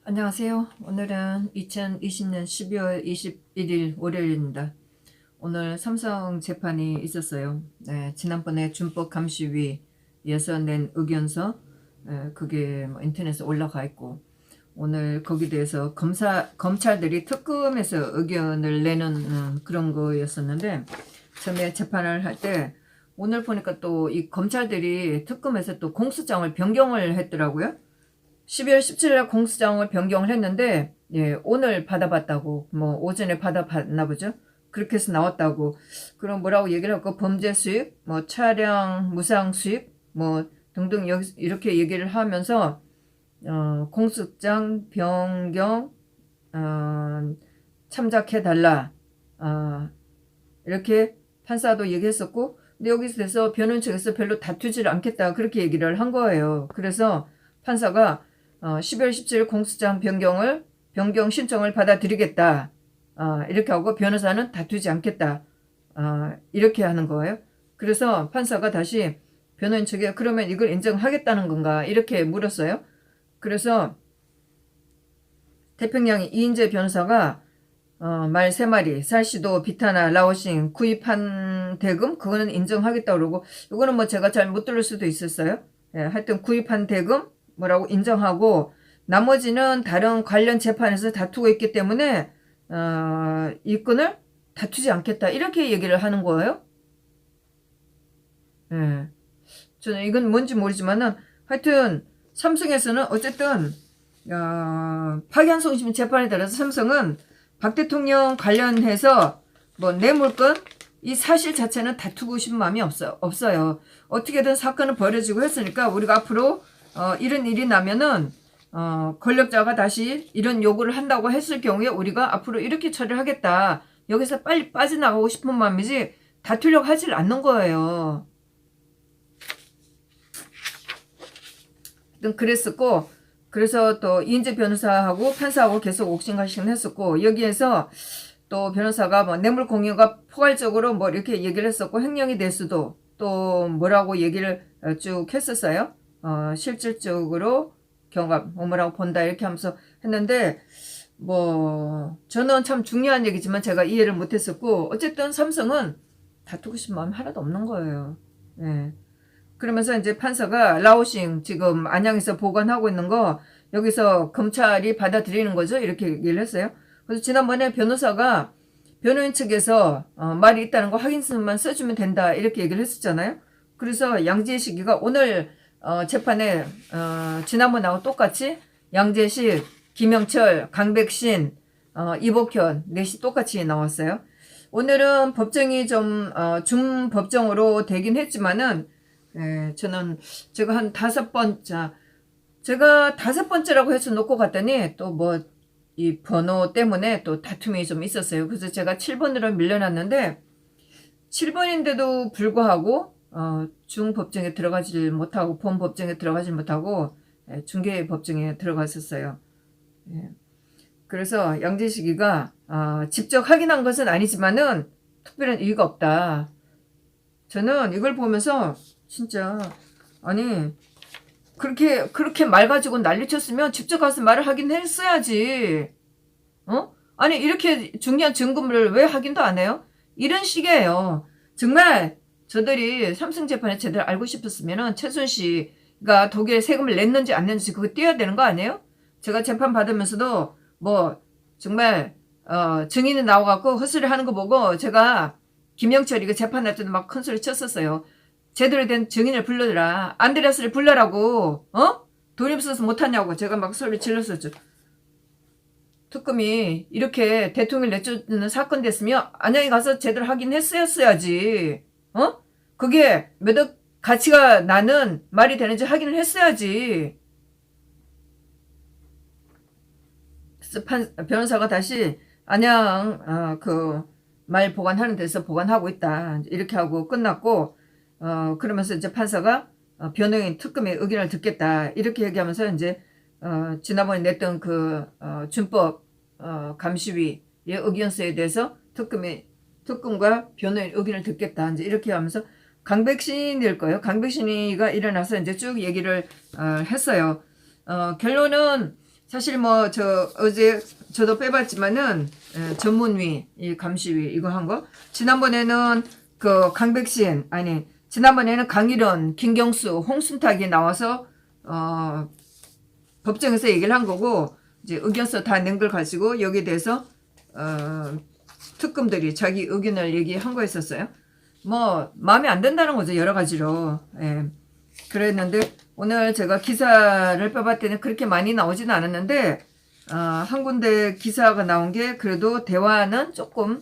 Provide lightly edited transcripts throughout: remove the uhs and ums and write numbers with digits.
안녕하세요. 오늘은 2020년 12월 21일 월요일입니다. 오늘 삼성 재판이 있었어요. 네, 지난번에 준법 감시위에서 낸 의견서, 그게 뭐 인터넷에 올라가 있고, 오늘 거기에 대해서 검찰들이 특검에서 의견을 내는 그런 거였었는데, 처음에 재판을 할 때, 오늘 보니까 또 이 검찰들이 특검에서 또 공소장을 변경을 했더라고요. 12월 17일 공소장을 변경을 했는데, 예, 오늘 받아봤다고, 뭐, 오전에 받아봤나 보죠? 그렇게 해서 나왔다고. 그럼 뭐라고 얘기를 하고, 범죄 수익, 뭐, 차량 무상 수익, 뭐, 등등 이렇게 얘기를 하면서, 공소장 변경, 참작해달라. 이렇게 판사도 얘기했었고, 근데 여기서 변호인 측에서 별로 다투지를 않겠다. 그렇게 얘기를 한 거예요. 그래서 판사가 12월 17일 공소장 변경 신청을 받아들이겠다. 이렇게 하고 변호사는 다투지 않겠다. 이렇게 하는 거예요. 그래서 판사가 다시 변호인 측에 그러면 이걸 인정하겠다는 건가? 이렇게 물었어요. 그래서 태평양 이인재 변호사가 말 3마리, 살시도, 비타나, 라오싱 구입한 대금 그거는 인정하겠다 그러고, 이거는 뭐 제가 잘 못 들을 수도 있었어요. 예, 하여튼 구입한 대금 뭐라고 인정하고, 나머지는 다른 관련 재판에서 다투고 있기 때문에 이 건을 다투지 않겠다 이렇게 얘기를 하는 거예요. 예, 저는 이건 뭔지 모르지만은 하여튼 삼성에서는 어쨌든 파기환송심 재판에 따라서 삼성은 박 대통령 관련해서 뭐 뇌물건 이 사실 자체는 다투고 싶은 마음이 없어요. 어떻게든 사건은 벌어지고 했으니까 우리가 앞으로 이런 일이 나면은 권력자가 다시 이런 요구를 한다고 했을 경우에 우리가 앞으로 이렇게 처리를 하겠다. 여기서 빨리 빠져나가고 싶은 마음이지 다투려고 하질 않는 거예요. 그랬었고, 그래서 또 이인재 변호사하고 판사하고 계속 옥신각신 했었고, 여기에서 또 변호사가 뭐 뇌물 공유가 포괄적으로 뭐 이렇게 얘기를 했었고, 횡령이 될 수도 또 뭐라고 얘기를 쭉 했었어요. 실질적으로 경감 뭐라고 본다 이렇게 하면서 했는데, 뭐 저는 참 중요한 얘기지만 제가 이해를 못했었고, 어쨌든 삼성은 다투고 싶은 마음이 하나도 없는 거예요. 예. 그러면서 이제 판사가 라오싱 지금 안양에서 보관하고 있는 거 여기서 검찰이 받아들이는 거죠. 이렇게 얘기를 했어요. 그래서 지난번에 변호사가 변호인 측에서 말이 있다는 거 확인서만 써주면 된다 이렇게 얘기를 했었잖아요. 그래서 양재식이가 오늘 재판에 지난번하고 똑같이 양재식, 김영철, 강백신, 이복현 넷이 똑같이 나왔어요. 오늘은 법정이 좀 중법정으로 되긴 했지만은, 저는 제가 한 5번째, 제가 5번째라고 해서 놓고 갔더니 또 뭐 이 번호 때문에 또 다툼이 좀 있었어요. 그래서 제가 7번으로 밀려났는데 7번인데도 불구하고 중법정에 들어가질 못하고 본법정에 들어가질 못하고 중개법정에 들어갔었어요. 예. 그래서 양재식이가 직접 확인한 것은 아니지만은 특별한 이유가 없다. 저는 이걸 보면서 진짜 아니 그렇게 말 가지고 난리쳤으면 직접 가서 말을 하긴 했어야지. 아니 이렇게 중요한 증거물을 왜 확인도 안 해요? 이런 식이에요. 정말 저들이 삼성 재판에 제대로 알고 싶었으면은 최순실가 독일에 세금을 냈는지 안 냈는지 그거 띄어야 되는 거 아니에요? 제가 재판 받으면서도 뭐 정말 증인이 나와갖고 헛소리 하는 거 보고 제가 김영철이 그 재판할 때도 막 큰 소리 쳤었어요. 제대로 된 증인을 불러라. 안드레아스를 불러라고. 돈이 없어서 못하냐고 제가 막 소리 질렀었죠. 특검이 이렇게 대통령을 내쫓는 사건 됐으면 안양에 가서 제대로 하긴 했어야지. 그게 매덕 가치가 나는 말이 되는지 확인을 했어야지. 그래서 변호사가 다시 안양 말 보관하는 데서 보관하고 있다 이렇게 하고 끝났고, 그러면서 이제 판사가 변호인 특검의 의견을 듣겠다 이렇게 얘기하면서 이제 지난번에 냈던 그 준법 감시위의 의견서에 대해서 특검과 변호인 의견을 듣겠다 이제 이렇게 하면서 강백신일 거예요. 강백신이가 일어나서 이제 쭉 얘기를 했어요. 결론은 사실 뭐 저 어제 저도 빼봤지만은 전문위, 이 감시위 이거 한 거. 지난번에는 그 강백신 아니 지난번에는 강일원, 김경수, 홍순탁이 나와서 법정에서 얘기를 한 거고 이제 의견서 다 낸 걸 가지고 여기에 대해서 특검들이 자기 의견을 얘기한 거였었어요. 뭐 마음에 안 든다는 거죠 여러 가지로. 예. 그랬는데 오늘 제가 기사를 빼봤더니 그렇게 많이 나오지는 않았는데 한 군데 기사가 나온 게 그래도 대화는 조금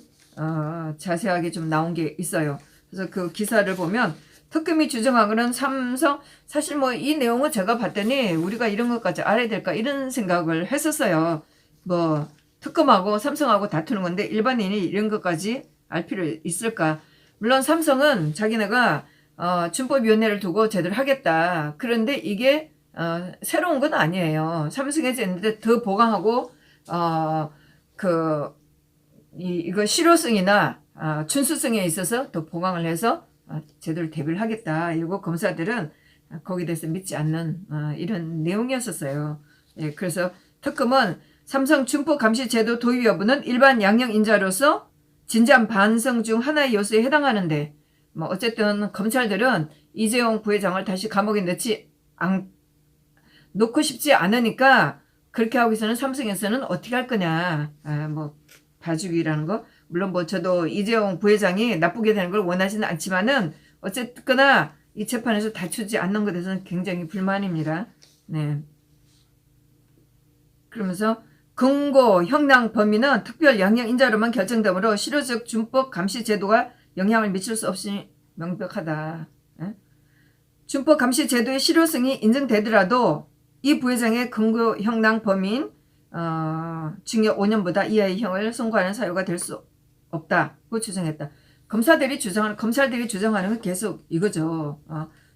자세하게 좀 나온 게 있어요. 그래서 그 기사를 보면 특검이 주장한 거는 삼성 사실 뭐 이 내용을 제가 봤더니 우리가 이런 것까지 알아야 될까 이런 생각을 했었어요. 뭐 특검하고 삼성하고 다투는 건데 일반인이 이런 것까지 알 필요 있을까? 물론 삼성은 자기네가 준법위원회를 두고 제대로 하겠다. 그런데 이게 새로운 건 아니에요. 삼성에서 했는데 더 보강하고 이거 실효성이나 준수성에 있어서 더 보강을 해서 제대로 대비를 하겠다. 이거 검사들은 거기에 대해서 믿지 않는 이런 내용이었었어요. 예, 그래서 특검은 삼성 준법 감시 제도 도입 여부는 일반 양형 인자로서 진지한 반성 중 하나의 요소에 해당하는데 뭐 어쨌든 검찰들은 이재용 부회장을 다시 감옥에 놓고 싶지 않으니까 그렇게 하고 있어는 삼성에서는 어떻게 할 거냐. 뭐 봐주기라는 거. 물론 뭐 저도 이재용 부회장이 나쁘게 되는 걸 원하지는 않지만은 어쨌거나 이 재판에서 다투지 않는 것에 대해서는 굉장히 불만입니다. 네. 그러면서 금고 형량 범위는 특별 양형 인자로만 결정되므로 실효적 준법 감시 제도가 영향을 미칠 수 없으니 명백하다. 에? 준법 감시 제도의 실효성이 인정되더라도 이 부회장의 금고 형량 범위인 징역 5년보다 이하의 형을 선고하는 사유가 될 수 없다고 주장했다. 검찰들이 주장하는 건 계속 이거죠.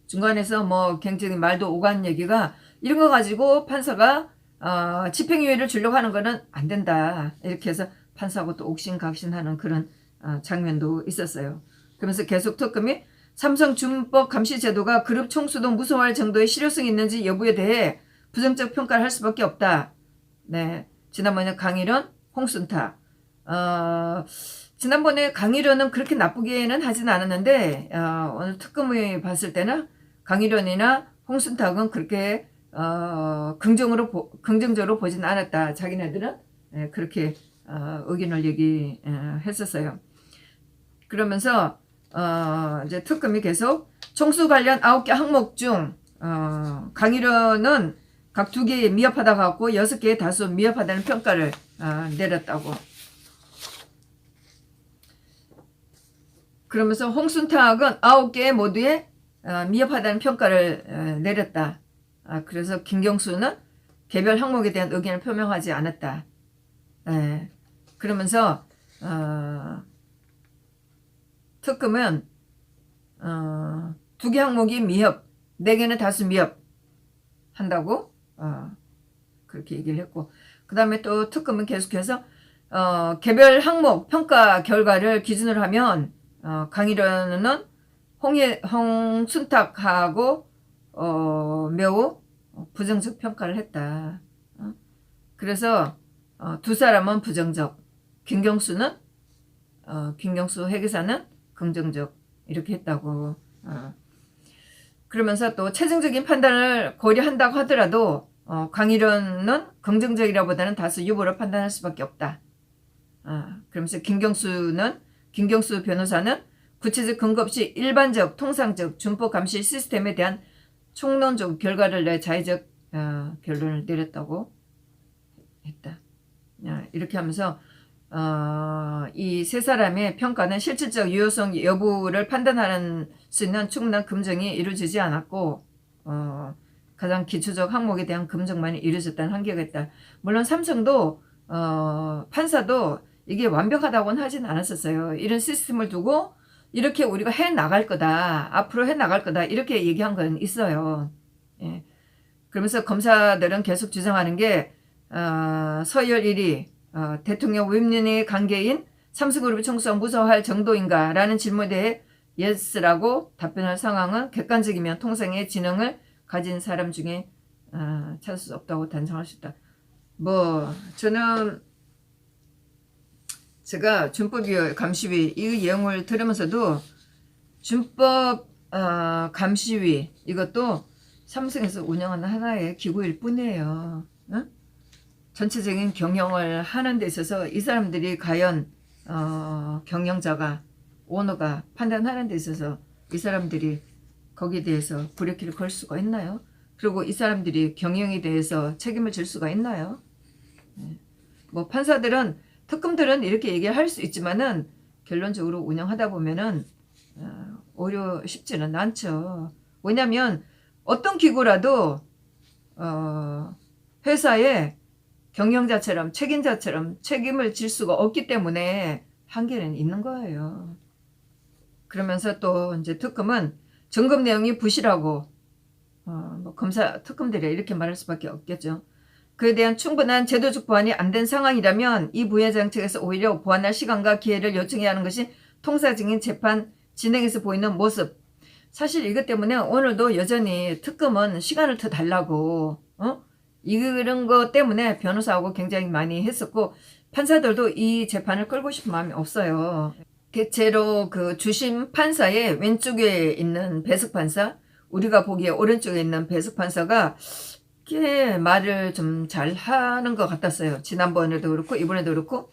중간에서 뭐 굉장히 말도 오간 얘기가 이런 거 가지고 판사가 집행유예를 주려고 하는 거는 안 된다. 이렇게 해서 판사하고 또 옥신각신하는 그런 장면도 있었어요. 그러면서 계속 특검이 삼성 준법 감시 제도가 그룹 총수도 무서워할 정도의 실효성이 있는지 여부에 대해 부정적 평가를 할 수밖에 없다. 네, 지난번에 강일원, 홍순탁. 지난번에 강일원은 그렇게 나쁘게는 하진 않았는데 오늘 특검이 봤을 때는 강일원이나 홍순탁은 그렇게 긍정적으로 보진 않았다. 자기네들은 그렇게 의견을 얘기했었어요. 그러면서 이제 특검이 계속 총수 관련 9개 항목 중 강일원은 각 2개에 미흡하다고 하고 6개에 다수 미흡하다는 평가를 내렸다고. 그러면서 홍순탁은 9개 모두에 미흡하다는 평가를 내렸다. 그래서 김경수는 개별 항목에 대한 의견을 표명하지 않았다. 그러면서 특검은 2개 항목이 미흡, 4개는 다수 미흡 한다고 그렇게 얘기를 했고, 그 다음에 또 특검은 계속해서 개별 항목 평가 결과를 기준으로 하면 강일원은 홍순탁하고 매우 부정적 평가를 했다. 그래서 두 사람은 부정적, 김경수 회계사는 긍정적 이렇게 했다고. 그러면서 또 최종적인 판단을 고려한다고 하더라도 강일원은 긍정적이라보다는 다수 유보로 판단할 수밖에 없다. 그러면서 김경수 변호사는 구체적 근거 없이 일반적, 통상적 준법 감시 시스템에 대한 총론적 결과를 내 자의적 결론을 내렸다고 했다. 이렇게 하면서 이 세 사람의 평가는 실질적 유효성 여부를 판단하는 수 있는 충분한 검증이 이루어지지 않았고 가장 기초적 항목에 대한 검증만이 이루어졌다는 한계가 있다. 물론 삼성도 판사도 이게 완벽하다고는 하진 않았었어요. 이런 시스템을 두고 이렇게 우리가 해나갈 거다. 앞으로 해나갈 거다. 이렇게 얘기한 건 있어요. 예. 그러면서 검사들은 계속 주장하는 게 서열 1위 대통령 윈윈의 관계인 삼성그룹의 총수가 무서워할 정도인가 라는 질문에 대해 예스라고 답변할 상황은 객관적이면 통상의 지능을 가진 사람 중에 찾을 수 없다고 단정할 수 있다. 뭐 저는 제가 준법위 감시위 이 내용을 들으면서도 준법 감시위 이것도 삼성에서 운영하는 하나의 기구일 뿐이에요. 응? 전체적인 경영을 하는 데 있어서 이 사람들이 과연 경영자가 오너가 판단하는 데 있어서 이 사람들이 거기에 대해서 브레이크를 걸 수가 있나요? 그리고 이 사람들이 경영에 대해서 책임을 질 수가 있나요? 뭐 판사들은 특검들은 이렇게 얘기할 수 있지만은 결론적으로 운영하다 보면은 오히려 쉽지는 않죠. 왜냐하면 어떤 기구라도 회사의 경영자처럼 책임자처럼 책임을 질 수가 없기 때문에 한계는 있는 거예요. 그러면서 또 이제 특검은 점검 내용이 부실하고 뭐 검사 특검들이 이렇게 말할 수밖에 없겠죠. 그에 대한 충분한 제도적 보완이 안 된 상황이라면 이 부회장 측에서 오히려 보완할 시간과 기회를 요청해야 하는 것이 통사적인 재판 진행에서 보이는 모습. 사실 이것 때문에 오늘도 여전히 특검은 시간을 더 달라고 이런 것 때문에 변호사하고 굉장히 많이 했었고 판사들도 이 재판을 끌고 싶은 마음이 없어요. 대체로 그 주심 판사의 왼쪽에 있는 배석 판사, 우리가 보기에 오른쪽에 있는 배석 판사가 꽤 말을 좀 잘하는 것 같았어요. 지난번에도 그렇고 이번에도 그렇고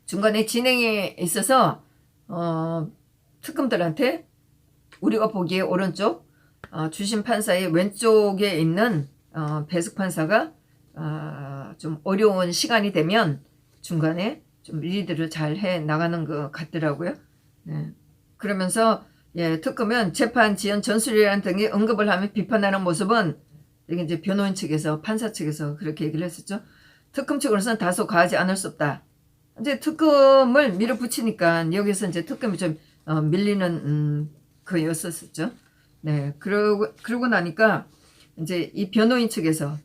중간에 진행에 있어서 특검들한테 우리가 보기에 오른쪽 주심 판사의 왼쪽에 있는 배석 판사가 좀 어려운 시간이 되면 중간에 좀 리드를 잘 해 나가는 것 같더라고요. 네. 그러면서 특검은 재판 지연 전술이라는 등의 언급을 하며 비판하는 모습은 이게 이제 변호인 측에서 판사 측에서 그렇게 얘기를 했었죠. 특검 측으로서는 다소 과하지 않을 수 없다. 이제 특검을 밀어붙이니까 여기서 이제 특검이 좀 밀리는 거였었죠. 네, 그러고 나니까 이제 이 변호인 측에서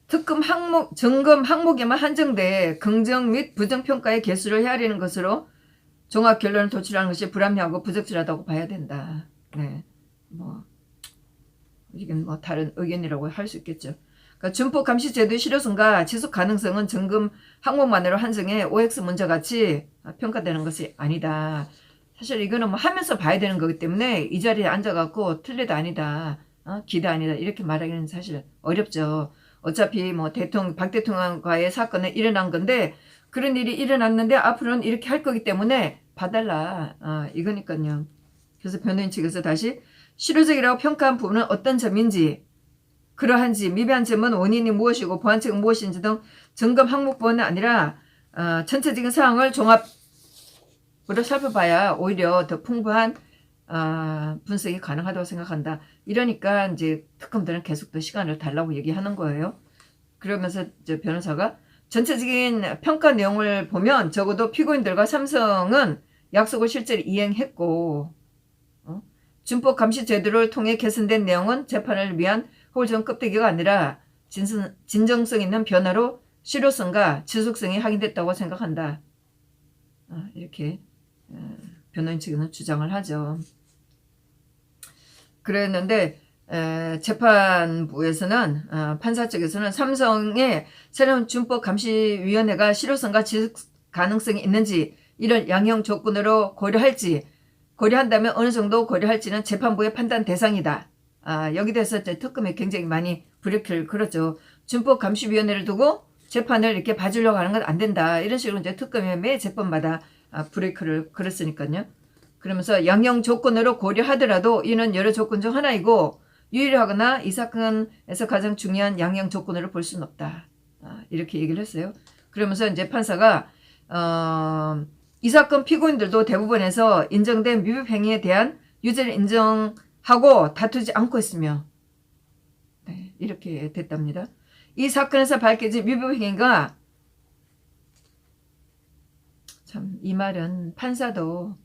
특검 항목 점검 항목에만 한정돼 긍정 및 부정 평가의 개수를 헤아리는 것으로 종합 결론을 도출하는 것이 불합리하고 부적절하다고 봐야 된다. 네, 뭐 이건 뭐 다른 의견이라고 할 수 있겠죠. 그러니까 준법 감시 제도의 실효성과 지속 가능성은 점검 항목만으로 한정해 OX 문제 같이 평가되는 것이 아니다. 사실 이거는 뭐 하면서 봐야 되는 거기 때문에 이 자리에 앉아갖고 틀리다 아니다, 기대 아니다 이렇게 말하기는 사실 어렵죠. 어차피 뭐 박 대통령과의 사건은 일어난 건데 그런 일이 일어났는데 앞으로는 이렇게 할 거기 때문에 봐달라 이거니까요. 그래서 변호인 측에서 다시 실효적이라고 평가한 부분은 어떤 점인지 그러한지 미비한 점은 원인이 무엇이고 보완책은 무엇인지 등 점검 항목뿐만 아니라 전체적인 사항을 종합으로 살펴봐야 오히려 더 풍부한 분석이 가능하다고 생각한다. 이러니까 이제 특검들은 계속 더 시간을 달라고 얘기하는 거예요. 그러면서 이제 변호사가 전체적인 평가 내용을 보면 적어도 피고인들과 삼성은 약속을 실제로 이행했고 준법 감시 제도를 통해 개선된 내용은 재판을 위한 호전 껍데기가 아니라 진정성 있는 변화로 실효성과 지속성이 확인됐다고 생각한다. 이렇게 변호인 측에는 주장을 하죠. 그랬는데 재판부에서는 판사 측에서는 삼성의 새로운 준법 감시위원회가 실효성과 지속 가능성이 있는지 이런 양형 조건으로 고려한다면 어느 정도 고려할지는 재판부의 판단 대상이다. 여기 대해서 특검이 굉장히 많이 브레이크를 걸었죠. 준법 감시위원회를 두고 재판을 이렇게 봐주려고 하는 건 안 된다. 이런 식으로 이제 특검이 매 재판마다 브레이크를 걸었으니까요. 그러면서 양형 조건으로 고려하더라도 이는 여러 조건 중 하나이고 유일하거나 이 사건에서 가장 중요한 양형 조건으로 볼 수는 없다. 이렇게 얘기를 했어요. 그러면서 이제 판사가 이 사건 피고인들도 대부분에서 인정된 위법 행위에 대한 유죄를 인정하고 다투지 않고 있으며 이렇게 됐답니다. 이 사건에서 밝혀진 위법 행위가 참 이 말은 판사도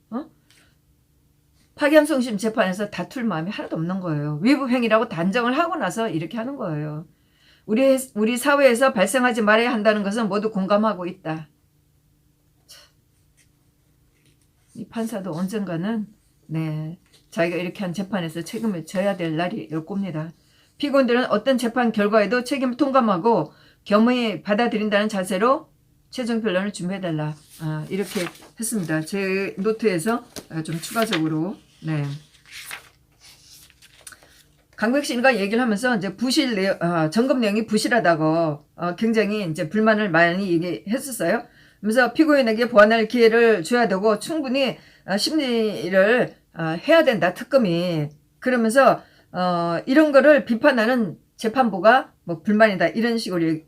파기환송심 재판에서 다툴 마음이 하나도 없는 거예요. 위법 행위라고 단정을 하고 나서 이렇게 하는 거예요. 우리 사회에서 발생하지 말아야 한다는 것은 모두 공감하고 있다. 이 판사도 언젠가는 자기가 이렇게 한 재판에서 책임을 져야 될 날이 올 겁니다. 피고인들은 어떤 재판 결과에도 책임을 통감하고 겸허히 받아들인다는 자세로 최종 변론을 준비해달라. 이렇게 했습니다. 제 노트에서 좀 추가적으로. 네. 강백신과 얘기를 하면서 이제 부실 내용, 점검 내용이 부실하다고 굉장히 이제 불만을 많이 얘기했었어요. 그래서 피고인에게 보완할 기회를 줘야 되고 충분히 심리를 해야 된다, 특검이. 그러면서 이런 거를 비판하는 재판부가 뭐 불만이다, 이런 식으로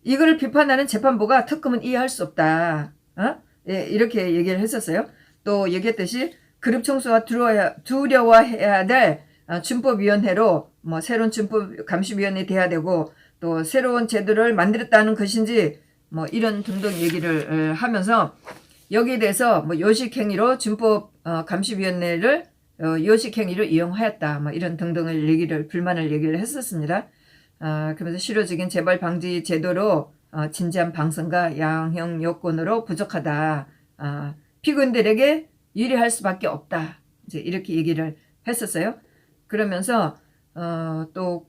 이거를 비판하는 재판부가 특검은 이해할 수 없다. 예, 이렇게 얘기를 했었어요. 또 얘기했듯이 그룹 총수가 두려워해야 될 준법위원회로 뭐 새로운 준법 감시위원회 돼야 되고 또 새로운 제도를 만들었다는 것인지 뭐 이런 등등 얘기를 하면서 여기에 대해서 뭐 요식행위로 준법 감시위원회를 요식행위로 이용하였다. 뭐 이런 등등을 불만을 얘기를 했었습니다. 그러면서 실효적인 재발 방지 제도로 진지한 방송과 양형 요건으로 부족하다. 피고인들에게 유리할 수밖에 없다. 이제 이렇게 얘기를 했었어요. 그러면서 또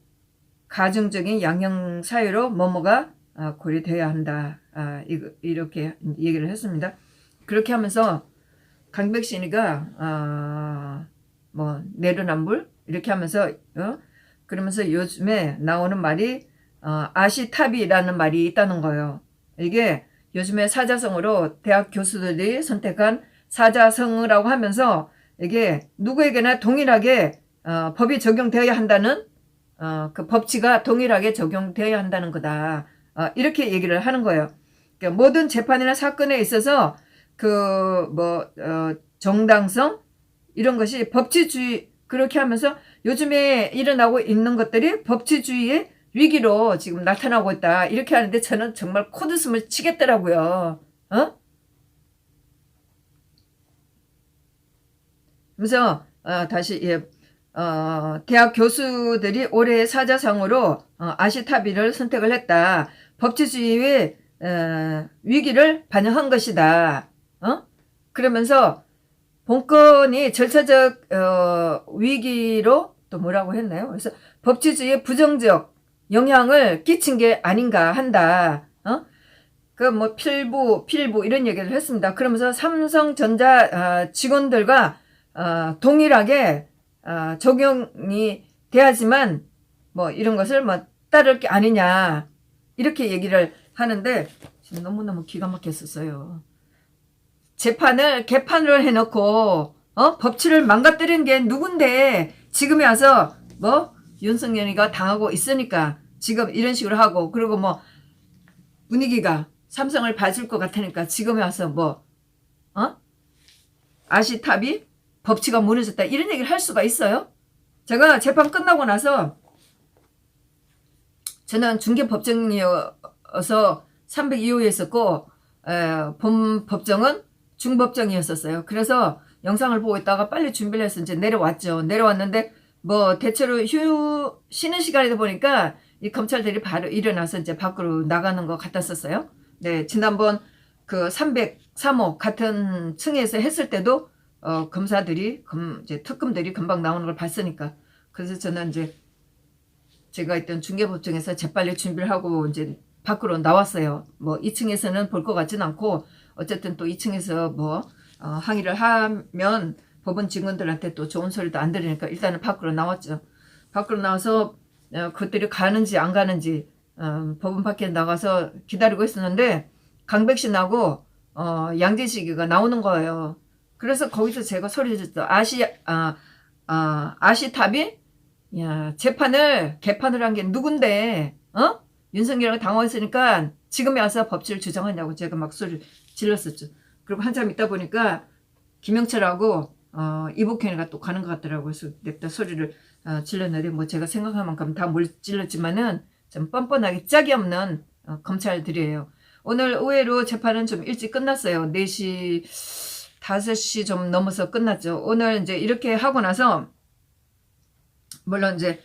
가중적인 양형 사유로 뭐뭐가 고려되어야 한다. 이렇게 얘기를 했습니다. 그렇게 하면서 강백신이가 뭐 내로남불 이렇게 하면서 그러면서 요즘에 나오는 말이 아시탑이라는 말이 있다는 거예요. 이게 요즘에 사자성어로 대학 교수들이 선택한 사자성어라고 하면서 이게 누구에게나 동일하게 법이 적용되어야 한다는 그 법치가 동일하게 적용되어야 한다는 거다. 이렇게 얘기를 하는 거예요. 그러니까 모든 재판이나 사건에 있어서 정당성 이런 것이 법치주의 그렇게 하면서 요즘에 일어나고 있는 것들이 법치주의의 위기로 지금 나타나고 있다. 이렇게 하는데 저는 정말 코웃음을 치겠더라고요. 그래서 다시 대학 교수들이 올해의 사자성어로 아시타비를 선택을 했다. 법치주의의 위기를 반영한 것이다. 그러면서 본건이 절차적 위기로 또 뭐라고 했나요? 그래서 법치주의에 부정적 영향을 끼친 게 아닌가 한다. 그 뭐 필부 이런 얘기를 했습니다. 그러면서 삼성전자 직원들과 동일하게 적용이 돼야지만 뭐 이런 것을 뭐 따를 게 아니냐 이렇게 얘기를 하는데 지금 너무너무 기가 막혔었어요. 개판을 해놓고 법치를 망가뜨리는 게 누군데 지금에 와서 뭐 윤석열이가 당하고 있으니까 지금 이런 식으로 하고 그리고 뭐 분위기가 삼성을 봐줄 것 같으니까 지금에 와서 뭐 아시탑이 법치가 무너졌다 이런 얘기를 할 수가 있어요? 제가 재판 끝나고 나서 저는 중개법정이어서 302호에 있었고 본 법정은 중법정이었었어요. 그래서 영상을 보고 있다가 빨리 준비를 해서 이제 내려왔죠. 내려왔는데 뭐 대체로 쉬는 시간이다 보니까 이 검찰들이 바로 일어나서 이제 밖으로 나가는 것 같았었어요. 네, 지난번 그 303호 같은 층에서 했을 때도 검사들이 이제 특검들이 금방 나오는 걸 봤으니까 그래서 저는 이제 제가 있던 중개법정에서 재빨리 준비를 하고 이제 밖으로 나왔어요. 뭐 2층에서는 볼 것 같지는 않고 어쨌든 또 2층에서 뭐 항의를 하면 법원 직원들한테 또 좋은 소리도 안 들으니까 일단은 밖으로 나왔죠. 밖으로 나와서 그들이 가는지 안 가는지 법원 밖에 나가서 기다리고 있었는데 강백신하고 양재식이가 나오는 거예요. 그래서 거기서 제가 소리 질렀죠. 아시탑이 개판을 한 게 누군데 윤석열이가 당황했으니까 지금에 와서 법치를 주장하냐고 제가 막 소리를 질렀었죠. 그리고 한참 있다 보니까 김영철하고 이복현이가 또 가는 것 같더라고요. 그래서 냅다 소리를 질렀는데 뭐 제가 생각한 만큼 다 못 질렀지만은 좀 뻔뻔하게 짝이 없는 검찰들이에요. 오늘 의외로 재판은 좀 일찍 끝났어요. 4시 5시 좀 넘어서 끝났죠. 오늘 이제 이렇게 하고 나서 물론 이제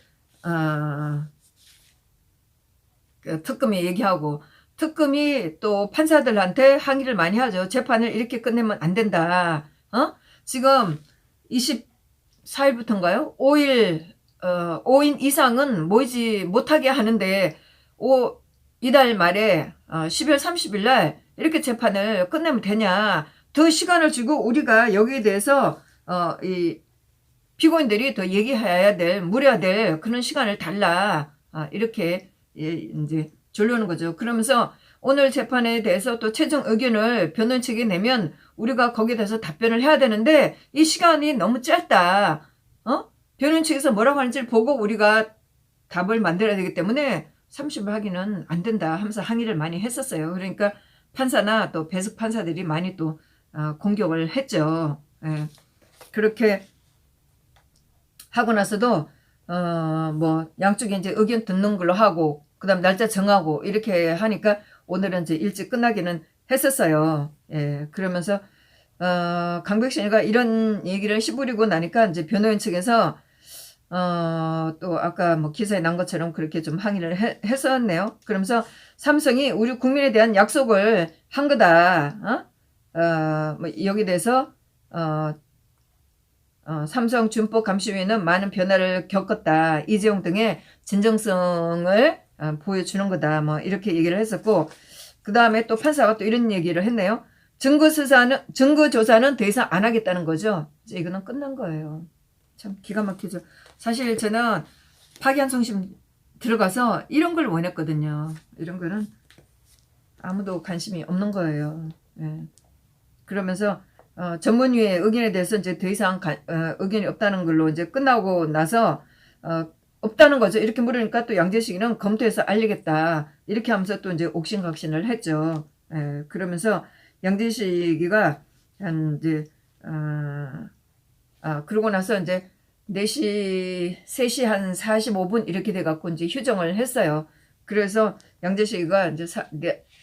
그 특검이 얘기하고 특검이 또 판사들한테 항의를 많이 하죠. 재판을 이렇게 끝내면 안 된다. 지금 24일부터인가요? 5일 5인 이상은 모이지 못하게 하는데 이달 말에 12월 30일 날 이렇게 재판을 끝내면 되냐. 더 시간을 주고 우리가 여기에 대해서 이 피고인들이 더 얘기해야 될, 물어야 될 그런 시간을 달라. 이렇게 이제 졸르는 거죠. 그러면서 오늘 재판에 대해서 또 최종 의견을 변호인 측이 내면 우리가 거기에 대해서 답변을 해야 되는데 이 시간이 너무 짧다. 변호인 측에서 뭐라고 하는지를 보고 우리가 답을 만들어야 되기 때문에 30일 하기는 안 된다 하면서 항의를 많이 했었어요. 그러니까 판사나 또 배석 판사들이 많이 또 공격을 했죠. 예. 그렇게 하고 나서도 뭐 양쪽에 이제 의견 듣는 걸로 하고 그다음 날짜 정하고 이렇게 하니까 오늘은 이제 일찍 끝나기는 했었어요. 예. 그러면서 강백신이가 이런 얘기를 씨부리고 나니까 이제 변호인 측에서 또 아까 뭐 기사에 난 것처럼 그렇게 좀 항의를 했었네요. 그러면서 삼성이 우리 국민에 대한 약속을 한 거다. 뭐 여기 대해서 삼성 준법 감시위는 많은 변화를 겪었다. 이재용 등의 진정성을 보여주는 거다. 뭐 이렇게 얘기를 했었고 그 다음에 또 판사가 또 이런 얘기를 했네요. 증거조사는 더 이상 안 하겠다는 거죠. 이제 이거는 끝난 거예요. 참 기가 막히죠. 사실 저는 파기환송심 들어가서 이런 걸 원했거든요. 이런 거는 아무도 관심이 없는 거예요. 예. 그러면서 전문위의 의견에 대해서 이제 더 이상 의견이 없다는 걸로 이제 끝나고 나서 없다는 거죠. 이렇게 물으니까 또 양재식이는 검토해서 알리겠다. 이렇게 하면서 또 이제 옥신각신을 했죠. 예. 그러면서 양재식이가 한 이제 그러고 나서 이제 3시 한 45분 이렇게 돼갖고 이제 휴정을 했어요. 그래서 양재식이가 이제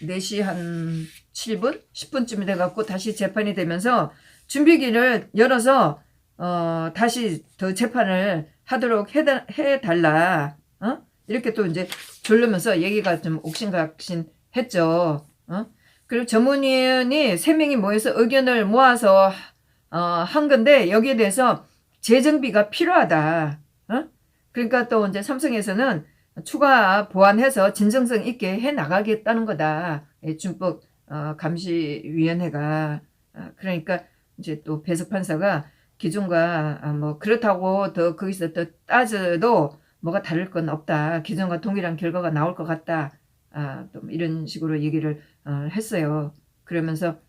4시 한 7분? 10분쯤이 돼갖고 다시 재판이 되면서 준비기를 열어서, 다시 더 재판을 하도록 해달라. 이렇게 또 이제 졸르면서 얘기가 좀 옥신각신 했죠. 그리고 전문위원이 3명이 모여서 의견을 모아서, 한 건데 여기에 대해서 재정비가 필요하다. 그러니까 또 이제 삼성에서는 추가 보완해서 진정성 있게 해 나가겠다는 거다. 준법 감시위원회가. 그러니까 이제 또 배석 판사가 기존과 뭐 그렇다고 더 거기서 더 따져도 뭐가 다를 건 없다. 기존과 동일한 결과가 나올 것 같다. 또 이런 식으로 얘기를 했어요. 그러면서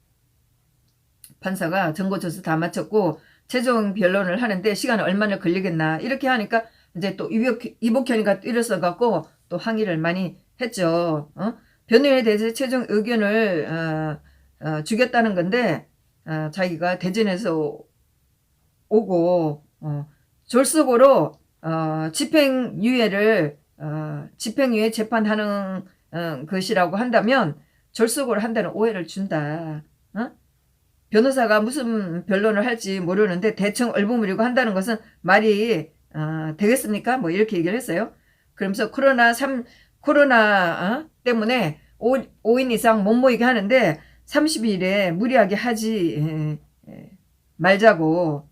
판사가 정보조사 다 마쳤고 최종 변론을 하는데 시간이 얼마나 걸리겠나 이렇게 하니까 이제 또 이복현이가 일어서 갖고 또 항의를 많이 했죠. 변호인에 대해서 최종 의견을 주겠다는 건데 자기가 대전에서 오고 졸속으로 집행유예 재판하는 것이라고 한다면 졸속으로 한다는 오해를 준다. 변호사가 무슨 변론을 할지 모르는데 대충 얼버무리고 한다는 것은 말이 되겠습니까? 뭐 이렇게 얘기를 했어요. 그러면서 코로나 때문에 5인 이상 못 모이게 하는데 30일에 무리하게 하지 말자고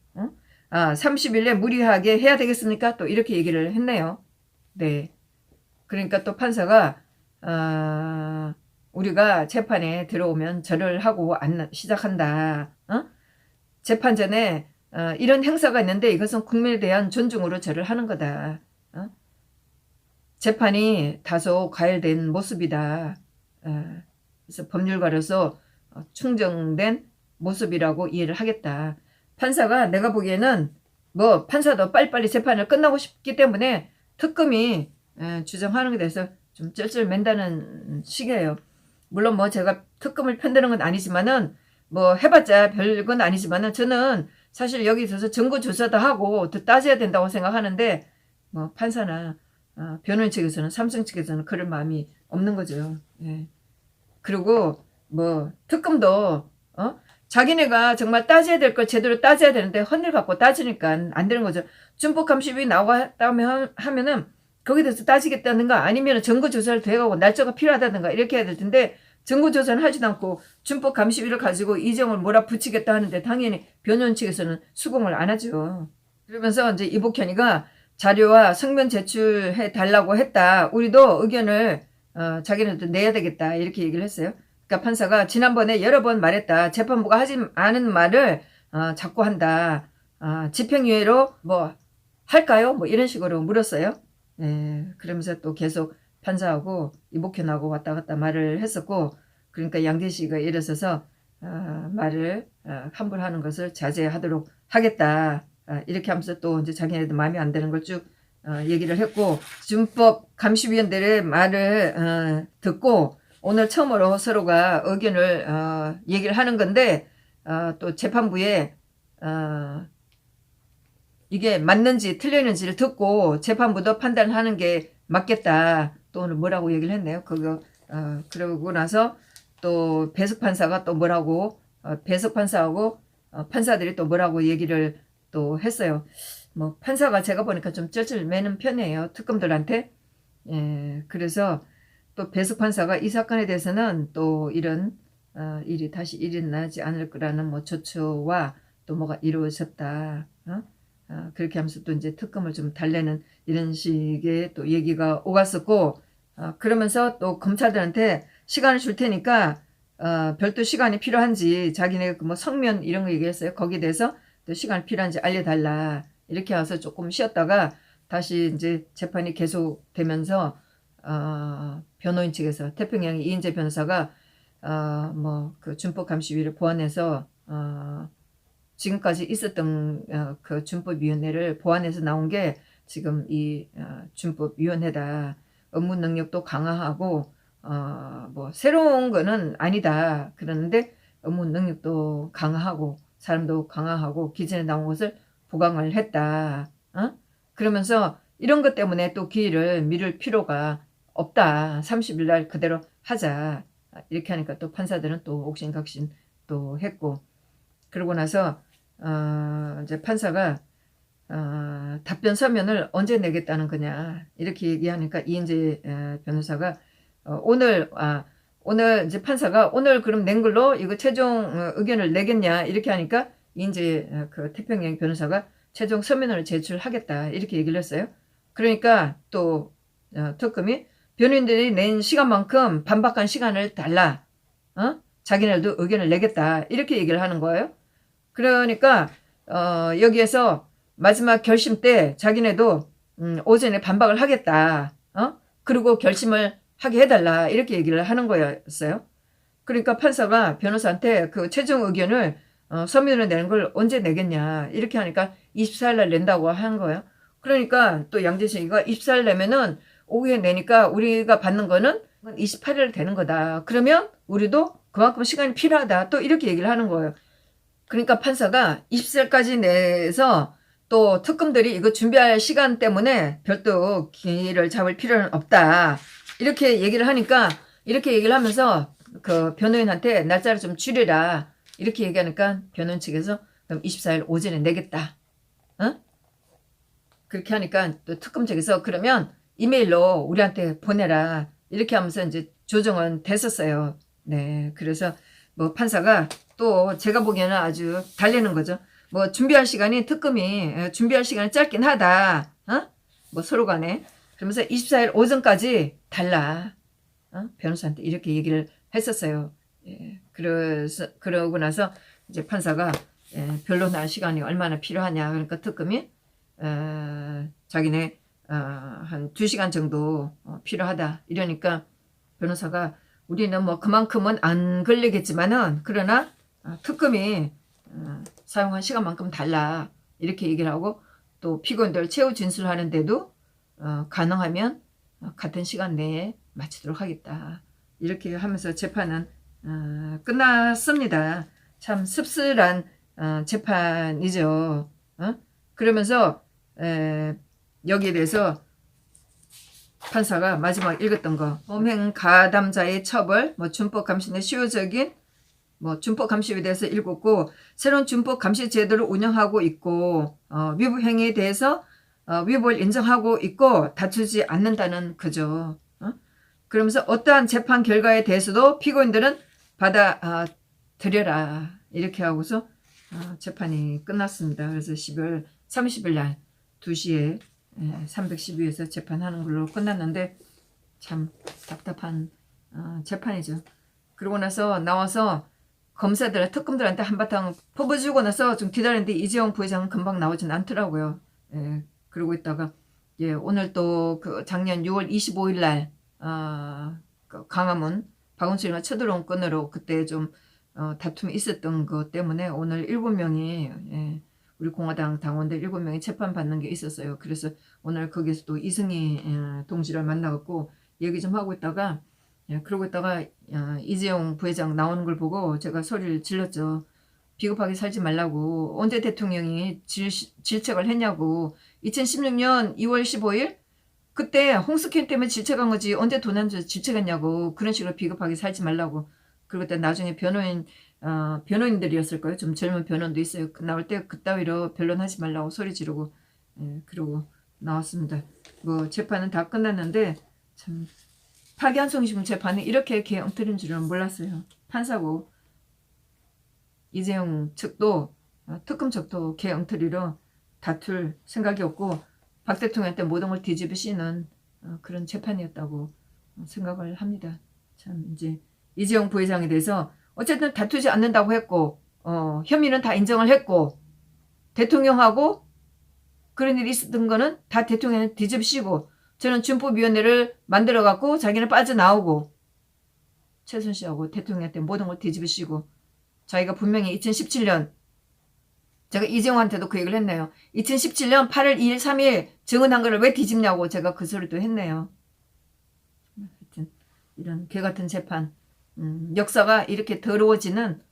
30일에 무리하게 해야 되겠습니까? 또 이렇게 얘기를 했네요. 네. 그러니까 또 판사가 우리가 재판에 들어오면 절을 하고 시작한다. 재판 전에 이런 행사가 있는데 이것은 국민에 대한 존중으로 절을 하는 거다. 재판이 다소 과열된 모습이다. 그래서 법률가로서 충정된 모습이라고 이해를 하겠다. 판사가 내가 보기에는 뭐 판사도 빨리빨리 재판을 끝나고 싶기 때문에 특검이 주장하는 것에 대해서 좀 쩔쩔맨다는 식이에요. 물론 뭐 제가 특검을 편드는 건 아니지만은 뭐 해봤자 별건 아니지만은 저는 사실 여기 있어서 증거 조사도 하고 더 따져야 된다고 생각하는데 뭐 판사나 변호인 측에서는 삼성 측에서는 그런 마음이 없는 거죠. 예. 그리고 뭐 특검도 자기네가 정말 따져야 될 걸 제대로 따져야 되는데 헌일 갖고 따지니까 안 되는 거죠. 준법감시위 나왔다면 하면은 거기에 대해서 따지겠다든가 아니면 증거조사를 돼가고 날짜가 필요하다든가 이렇게 해야 될 텐데 증거조사는 하지도 않고 준법감시위를 가지고 이정을 몰아붙이겠다 하는데 당연히 변호인 측에서는 수긍을 안 하죠. 그러면서 이제 이복현이가 자료와 성명 제출해 달라고 했다. 우리도 의견을 자기네도 내야 되겠다. 이렇게 얘기를 했어요. 그러니까 판사가 지난번에 여러 번 말했다. 재판부가 하지 않은 말을 자꾸 한다. 집행유예로 뭐 할까요? 뭐 이런 식으로 물었어요. 네, 그러면서 또 계속 판사하고 이목현하고 왔다 갔다 말을 했었고, 그러니까 양재씨가 일어서서 말을 함부로 하는 것을 자제하도록 하겠다. 이렇게 하면서 또 이제 자기네들 마음에 안 드는 걸 쭉 얘기를 했고, 준법 감시위원들의 말을 듣고 오늘 처음으로 서로가 의견을 얘기를 하는 건데, 또 재판부에 이게 맞는지 틀리는지를 듣고 재판부도 판단하는 게 맞겠다. 또 오늘 뭐라고 얘기를 했네요. 그거 그러고 나서 또 배석 판사가 또 뭐라고 배석 판사하고 판사들이 또 뭐라고 얘기를 또 했어요. 뭐 판사가 제가 보니까 좀 쩔쩔 매는 편이에요. 특검들한테. 예, 그래서 또 배석 판사가 이 사건에 대해서는 또 이런 일이 다시 일어나지 않을 거라는 뭐 조처와 또 뭐가 이루어졌다. 그렇게 하면서 또 이제 특검을 좀 달래는 이런 식의 또 얘기가 오갔었고, 그러면서 또 검찰들한테 시간을 줄 테니까 별도 시간이 필요한지 자기네 뭐 성면 이런 거 얘기했어요. 거기에 대해서 또 시간 필요한지 알려달라. 이렇게 와서 조금 쉬었다가 다시 이제 재판이 계속되면서 변호인 측에서 태평양의 이인재 변호사가 뭐 그 준법감시위를 보완해서 지금까지 있었던 그 준법위원회를 보완해서 나온 게 지금 이 준법위원회다. 업무 능력도 강화하고 뭐 새로운 거는 아니다. 그러는데 업무 능력도 강화하고 사람도 강화하고 기존에 나온 것을 보강을 했다. 그러면서 이런 것 때문에 또 기일을 미룰 필요가 없다. 30일 날 그대로 하자. 이렇게 하니까 또 판사들은 또 옥신각신 또 했고, 그러고 나서 이제 판사가 답변 서면을 언제 내겠다는 거냐 이렇게 얘기하니까 이인재 변호사가 오늘 이제 판사가 오늘 그럼 낸 걸로 이거 최종 의견을 내겠냐 이렇게 하니까 이인재 그 태평양 변호사가 최종 서면을 제출하겠다 이렇게 얘기를 했어요. 그러니까 또 특검이 변호인들이 낸 시간만큼 반박한 시간을 달라. 자기네들도 의견을 내겠다 이렇게 얘기를 하는 거예요. 그러니까 여기에서 마지막 결심 때 자기네도 오전에 반박을 하겠다. 그리고 결심을 하게 해달라 이렇게 얘기를 하는 거였어요. 그러니까 판사가 변호사한테 그 최종 의견을 서면으로 내는 걸 언제 내겠냐 이렇게 하니까 24일 날 낸다고 한 거예요. 그러니까 또 양재식이가 24일 내면은 오후에 내니까 우리가 받는 거는 28일 되는 거다. 그러면 우리도 그만큼 시간이 필요하다. 또 이렇게 얘기를 하는 거예요. 그러니까 판사가 20살까지 내서 또 특검들이 이거 준비할 시간 때문에 별도 기일을 잡을 필요는 없다. 이렇게 얘기를 하니까 이렇게 얘기를 하면서 그 변호인한테 날짜를 좀 줄여라. 이렇게 얘기하니까 변호인 측에서 그럼 24일 오전에 내겠다. 그렇게 하니까 또 특검 측에서 그러면 이메일로 우리한테 보내라. 이렇게 하면서 이제 조정은 됐었어요. 네. 그래서 뭐 판사가 또 제가 보기에는 아주 달리는 거죠. 뭐 준비할 시간이 특검이 준비할 시간이 짧긴 하다. 뭐 서로 간에. 그러면서 24일 오전까지 달라. 변호사한테 이렇게 얘기를 했었어요. 예. 그러고 나서 이제 판사가 변론할 시간이 얼마나 필요하냐. 그러니까 특검이 자기네 한 2시간 정도 필요하다. 이러니까 변호사가 우리는 뭐 그만큼은 안 걸리겠지만은 그러나 특검이 사용한 시간만큼 달라. 이렇게 얘기를 하고 또 피고인들 최후 진술하는데도 가능하면 같은 시간 내에 마치도록 하겠다. 이렇게 하면서 재판은 끝났습니다. 참 씁쓸한 재판이죠. 그러면서 여기에 대해서 판사가 마지막 읽었던 거 범행 가담자의 처벌, 뭐 준법 감시의 시효적인 뭐 준법 감시에 대해서 읽었고 새로운 준법 감시 제도를 운영하고 있고 위법 행위에 대해서 위법을 인정하고 있고 다투지 않는다는 거죠. 그러면서 어떠한 재판 결과에 대해서도 피고인들은 받아들여라 이렇게 하고서 재판이 끝났습니다. 그래서 12월 30일 날 2시에 312에서 재판하는 걸로 끝났는데 참 답답한 재판이죠. 그러고 나서 나와서 검사들, 특검들한테 한바탕 퍼부어주고 나서 좀 기다렸는데 이재용 부회장은 금방 나오진 않더라고요. 그러고 있다가 오늘 또 그 작년 6월 25일 날 그 광화문 박원순이가 쳐들어온 건으로 그때 좀 다툼이 있었던 것 때문에 오늘 7명이 우리 공화당 당원들 7명이 재판받는 게 있었어요. 그래서 오늘 거기서 또 이승희 동지를 만나갖고 얘기 좀 하고 있다가 그러고 있다가 이재용 부회장 나오는 걸 보고 제가 소리를 질렀죠. 비겁하게 살지 말라고. 언제 대통령이 질책을 했냐고. 2016년 2월 15일 그때 홍스캔 때문에 질책한 거지 언제 도난죄 질책했냐고. 그런 식으로 비겁하게 살지 말라고. 그리고 그때 나중에 변호인들이었을 거예요. 좀 젊은 변호인도 있어요. 나올 때 그따위로 변론하지 말라고 소리 지르고 그러고 나왔습니다. 뭐 재판은 다 끝났는데 참 파기환송심 재판이 이렇게 개엉터리인 줄은 몰랐어요. 판사고 이재용 측도 특검 측도 개엉터리로 다툴 생각이 없고 박 대통령한테 모든 걸 뒤집어 씌는 그런 재판이었다고 생각을 합니다. 참 이제 이재용 부회장에 대해서 어쨌든 다투지 않는다고 했고 혐의는 다 인정을 했고 대통령하고 그런 일이 있었던 거는 다 대통령한테 뒤집어 씌고 저는 준법위원회를 만들어갖고 자기는 빠져나오고 최순실하고 대통령한테 모든 걸 뒤집어 씌고 자기가 분명히 2017년 제가 이재용한테도 그 얘기를 했네요. 2017년 8월 2일 3일 증언한 거를 왜 뒤집냐고 제가 그 소리도 했네요. 하여튼 이런 개같은 재판 역사가 이렇게 더러워지는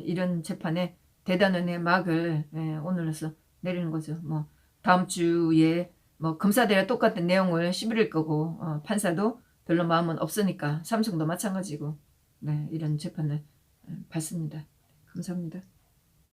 이런 재판에 대단원의 막을 오늘로서 내리는 거죠. 뭐 다음 주에 뭐 검사들이랑 똑같은 내용을 11일 거고 판사도 별로 마음은 없으니까 삼성도 마찬가지고 이런 재판을 받습니다. 감사합니다.